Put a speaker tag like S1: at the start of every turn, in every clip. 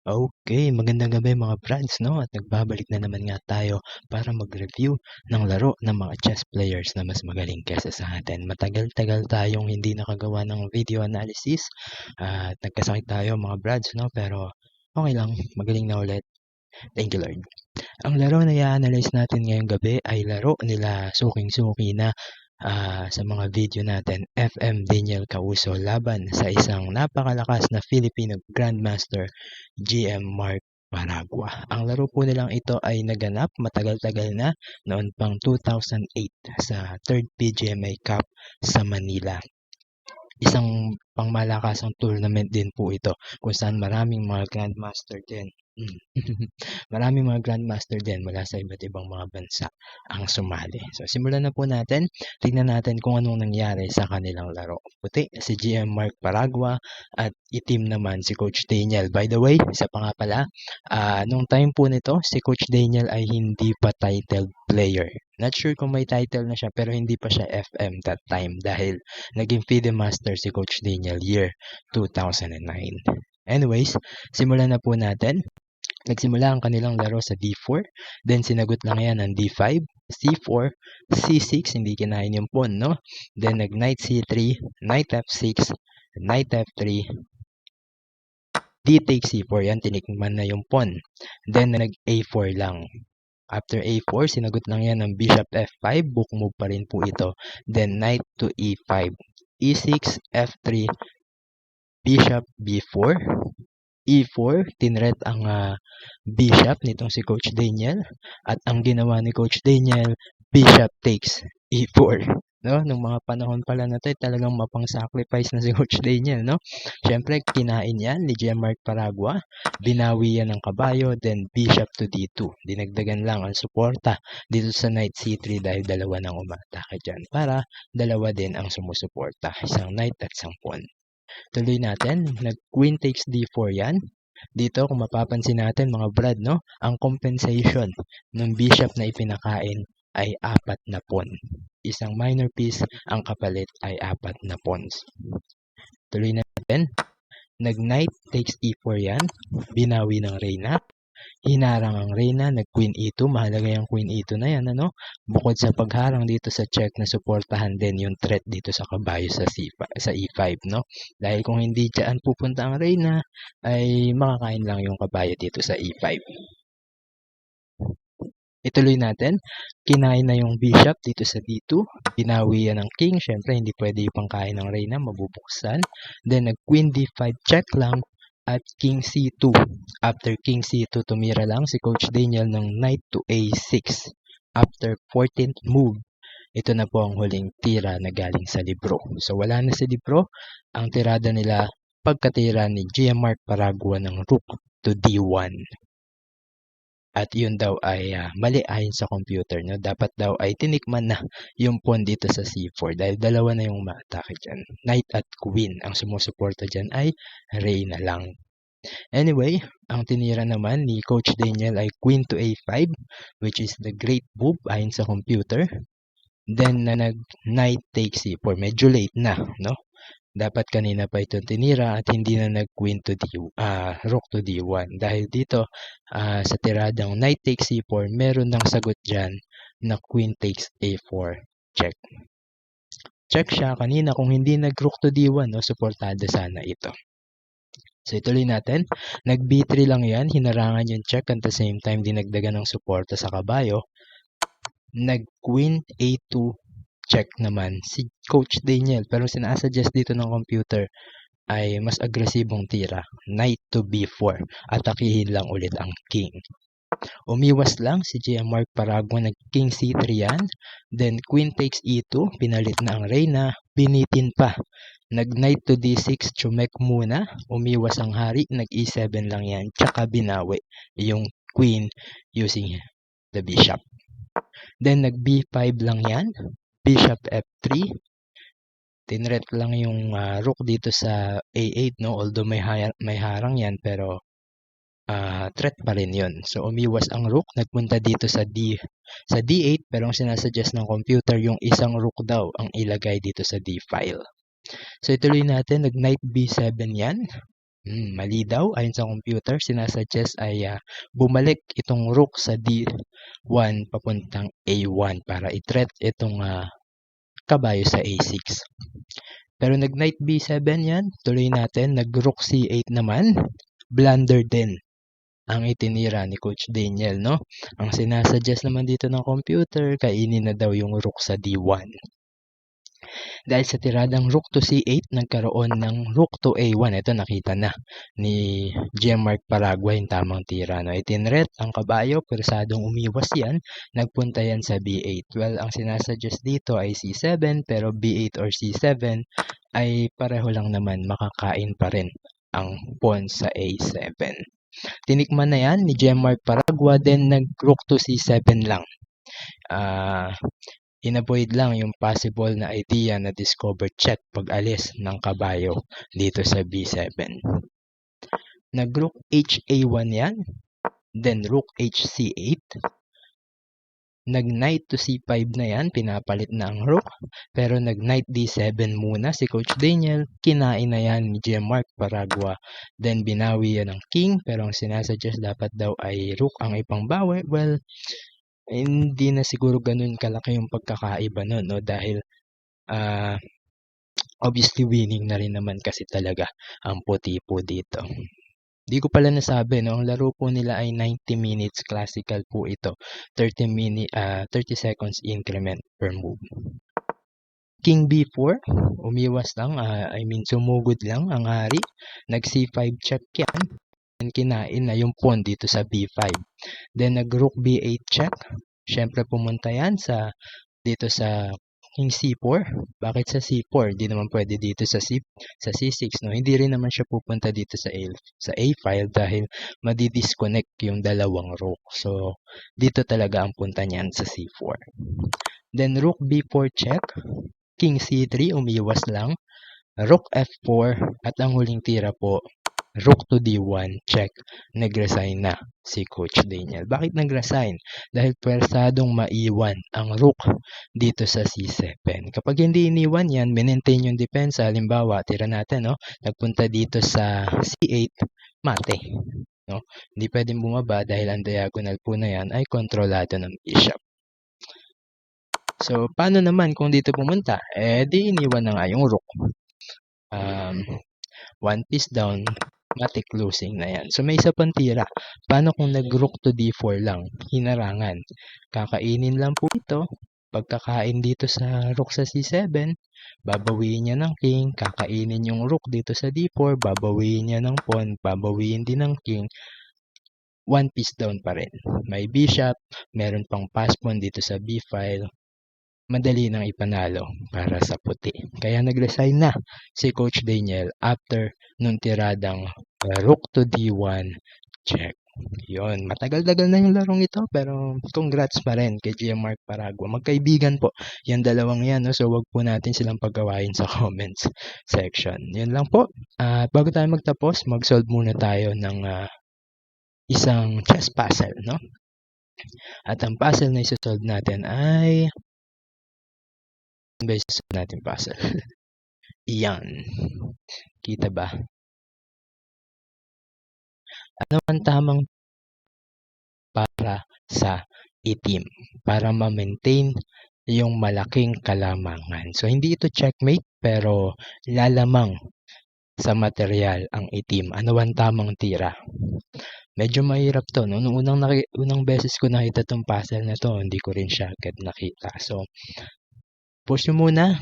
S1: Okay, magandang gabi mga Brads, 'no, at nagbabalik na naman nga tayo para mag-review ng laro ng mga chess players na mas magaling kaysa sa atin. Matagal-tagal tayong hindi nakagawa ng video analysis at nagkasakit tayo mga Brads, 'no, pero okay lang, magaling na ulit. Thank you Lord. Ang laro na i-a-analyze natin ngayong gabi ay laro nila suking-suki na sa mga video natin, FM Daniel Causo laban sa isang napakalakas na Filipino Grandmaster, GM Mark Paragua. Ang laro po nilang ito ay naganap matagal-tagal na noon pang 2008 sa 3rd PGMA Cup sa Manila. Isang pangmalakasang tournament din po ito kung saan maraming mga grandmaster din. Maraming mga grandmaster din mula sa iba't ibang mga bansa ang sumali. So simulan na po natin. Tingnan natin kung anong nangyari sa kanilang laro. Puti si GM Mark Paragua at itim naman si Coach Daniel. By the way, isa pa nga pala, nung time po nito, si Coach Daniel ay hindi pa titled player. Not sure kung may title na siya pero hindi pa siya FM that time dahil naging FIDE Master si Coach Daniel year 2009. Anyways, simulan na po natin. Nagsimula ang kanilang laro sa D4, then sinagot lang yan ng D5, C4, C6, hindi kinain yung pawn, no? Then nag-knight C3, knight F6, knight F3, D takes C4, yan, tinikman na yung pawn. Then nag-A4 lang. After A4, sinagot lang yan ng bishop F5, book move pa rin po ito. Then knight to E5, E6, F3, bishop B4, E4, tinret ang bishop nitong si Coach Daniel at ang ginawa ni Coach Daniel, bishop takes E4. No, nung mga panahon pala na 'to, talagang mapang-sacrifice na si Coach Daniel, no? Siyempre, kinain yan ni Mark Paragua, binawi yan ng kabayo, then bishop to D2. Dinagdagan lang ang suporta dito sa knight C3 dahil dalawa nang umatake dyan para dalawa din ang sumusuporta, isang knight at isang pawn. Tuloy natin, nag-queen takes D4 yan. Dito, kung mapapansin natin mga brad, no, ang compensation ng bishop na ipinakain ay 4 na pawn. Isang minor piece, ang kapalit ay 4 na pawns. Tuloy natin, nag-knight takes E4 yan, binawi ng reyna. Hinarang ang reyna, nag-queen E2, mahalaga yung queen E2 na yan, ano? Bukod sa pagharang dito sa check na suportahan din yung threat dito sa kabayo sa sa E5, no? Dahil kung hindi diyan pupunta ang reyna, ay makakain lang yung kabayo dito sa E5. Ituloy natin, kinain na yung bishop dito sa D2, binawi yan ng king, syempre hindi pwede ipangkain ng reyna, mabubuksan. Then nag-queen D5 check lang, at king C2. After king C2, tumira lang si Coach Daniel ng knight to A6. After 14th move, ito na po ang huling tira na galing sa libro. So wala na sa libro, ang tirada nila pagkatira ni GM Mark Paragua ng rook to D1. At yun daw ay mali ayon sa computer, no? Dapat daw ay tinikman na yung pawn dito sa C4 dahil dalawa na yung umaatake dyan. Knight at queen. Ang sumusuporta dyan ay reyna lang. Anyway, ang tinira naman ni Coach Daniel ay queen to A5, which is the great move ayon sa computer. Then nag-knight takes C4. Medyo late na, no? Dapat kanina pa ito tinira at hindi na nag-queen to rook to D1. Dahil dito, sa tiradang knight takes C4, meron ng sagot dyan na queen takes A4 check. Check siya kanina kung hindi nag-rook to D1, no? Suportado sana ito. So ituloy natin, nag-B3 lang yan, hinarangan yung check at the same time dinagdagan ng suporta sa kabayo. Nag-queen A2 check naman si Coach Daniel, pero sinasuggest dito ng computer ay mas agresibong tira, knight to B4, atakihin lang ulit ang king. Umiwas lang si GM Mark Paragua, nag king C3 yan, then queen takes E2, pinalit na ang reyna, binitin pa. Nag knight to D6, chumek muna, umiwas ang hari, nag E7 lang yan, tsaka binawi yung queen using the bishop. Then nag B5 lang yan, bishop F3, tinret lang yung rook dito sa A8, no? Although may harang yan, pero threat pa rin yun. So umiwas ang rook, nagpunta dito sa D8, pero ang sinasuggest ng computer yung isang rook daw ang ilagay dito sa D file. So ituloy natin, nag knight B7 yan, Mali daw. Ayon sa computer, sinasuggest ay bumalik itong rook sa D1 papuntang A1 para i-threat itong kabayo sa A6. Pero nag-knight B7 yan. Tuloy natin. Nag-rook C8 naman. Blunder din ang itinira ni Coach Daniel, no? Ang sinasuggest naman dito ng computer, kainin na daw yung rook sa D1. Dahil sa tiradang rook to C8, nagkaroon ng rook to A1. Ito nakita na ni Jean-Marc Paragua yung tamang tira. No? Itinret ang kabayo, pwersadong umiwas yan. Nagpunta yan sa B8. Well, ang sinasuggest dito ay C7, pero B8 or C7 ay pareho lang naman, makakain pa rin ang pawn sa A7. Tinikman na yan ni Jean-Marc Paragua, then nag-rook to C7 lang. In-avoid lang yung possible na idea na discover check pag-alis ng kabayo dito sa B7. Nag-rook HA1 yan, then rook HC8. Nag-knight to C5 na yan, pinapalit na ang rook. Pero nag-knight D7 muna si Coach Daniel, kinain na yan ni Jean-Marc Paragua. Then binawi yan ng king, pero ang sinasuggest dapat daw ay rook ang ipangbawi. Well, hindi na siguro ganun kalaki yung pagkakaiba nun, no? Dahil obviously winning na rin naman kasi talaga ang puti po dito. Di ko pala nasabi, no? Ang laro po nila ay 90 minutes classical po ito. 30 seconds increment per move. King B4, umiwas lang, sumugod lang ang hari. Nag C5 check yan. Kinain na yung pawn dito sa B5. Then nag-rook B8 check. Siyempre pumunta yan dito sa King C4. Bakit sa C4? Di naman pwede dito sa C6. No? Hindi rin naman siya pupunta dito sa A file dahil madi-disconnect yung dalawang rook. So, dito talaga ang punta niyan sa C4. Then rook B4 check. King C3, umiwas lang. Rook F4 at ang huling tira po, rook to D1, check. Nag-resign na si Coach Daniel. Bakit nag-resign? Dahil pwersadong maiwan ang rook dito sa C7. Kapag hindi iniwan yan, maintain yung depensa. Halimbawa, tira natin, no? Nagpunta dito sa C8, mate. No? Hindi pwedeng bumaba dahil ang diagonal po na yan ay kontrolado ng bishop. So, paano naman kung dito pumunta? Di iniwan na nga yung rook. One piece down, matic losing na yan. So, may isa pang tira. Paano kung nag-rook to D4 lang? Hinarangan. Kakainin lang po ito. Pagkakain dito sa rook sa C7, babawiin niya ng king. Kakainin yung rook dito sa D4, babawiin niya ng pawn, babawiin din ng king. One piece down pa rin. May bishop, meron pang pass pawn dito sa B file. Madali nang ipanalo para sa puti. Kaya nag-resign na si Coach Daniel after nung tiradang rook to D1 check. Yon, matagal-tagal na yung larong ito pero congrats pa rin kay Jean-Marc Paragua. Magkaibigan po yung dalawang yan, no? So wag po natin silang pagawain sa comments section. Yun lang po. At bago tayo magtapos, mag-solve muna tayo ng isang chess puzzle, no? At ang puzzle na isa-solve natin ay beses natin puzzle. Iyan. Kita ba? Ano ang tamang para sa itim? Para ma-maintain yung malaking kalamangan. So, hindi ito checkmate, pero lalamang sa material ang itim. Ano ang tamang tira? Medyo mahirap to, no? Nung unang beses ko nakita tong puzzle na to, hindi ko rin siya agad nakita. So, push nyo muna.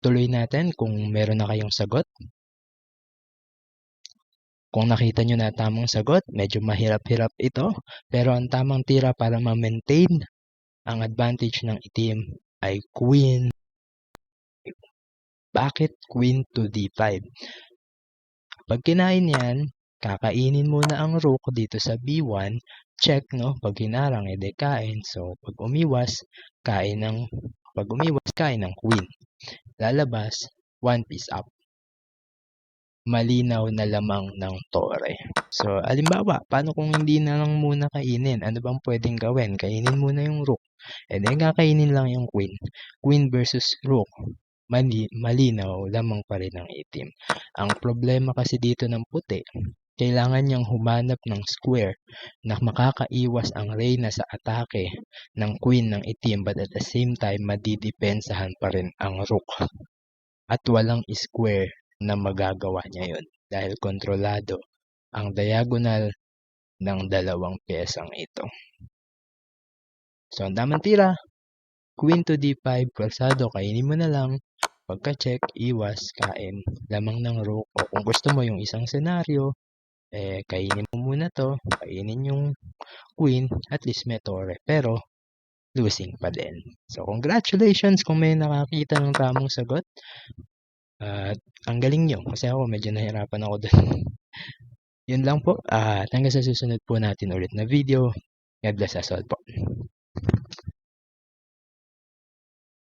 S1: Tuloy natin kung meron na kayong sagot. Kung nakita nyo na tamang sagot, medyo mahirap-hirap ito. Pero ang tamang tira para ma-maintain ang advantage ng itim ay queen. Bakit queen to D5? Pag kinain yan, kakainin muna ang rook dito sa B1. Check, no? Pag hinarang, edi kain. So, pag umiwas, kain ng queen. Lalabas, one piece up. Malinaw na lamang ng tore. So, alimbawa, paano kung hindi na lang muna kainin? Ano bang pwedeng gawin? Kainin muna yung rook. And then, kakainin lang yung queen. Queen versus rook. malinaw, lamang pa rin ang itim. Ang problema kasi dito ng puti, kailangan niyang humanap ng square na makakaiwas ang reyna sa atake ng queen ng itim, but at the same time madidepensahan pa rin ang rook. At walang square na magagawa niya yun dahil kontrolado ang diagonal ng dalawang piyesang ito. So ang tamang tira, Queen to D5, kalsado, kainin mo na lang. Pagka-check, iwas, kain, lamang ng rook. O kung gusto mo yung isang senaryo, kainin mo muna to, kainin yung queen, at least may tore. Pero, losing pa din. So, congratulations kung may nakakita ng tamang sagot. At ang galing nyo, kasi ako medyo nahirapan ako dun. Yun lang po. Hanggang sa susunod po natin ulit na video. God bless us all po.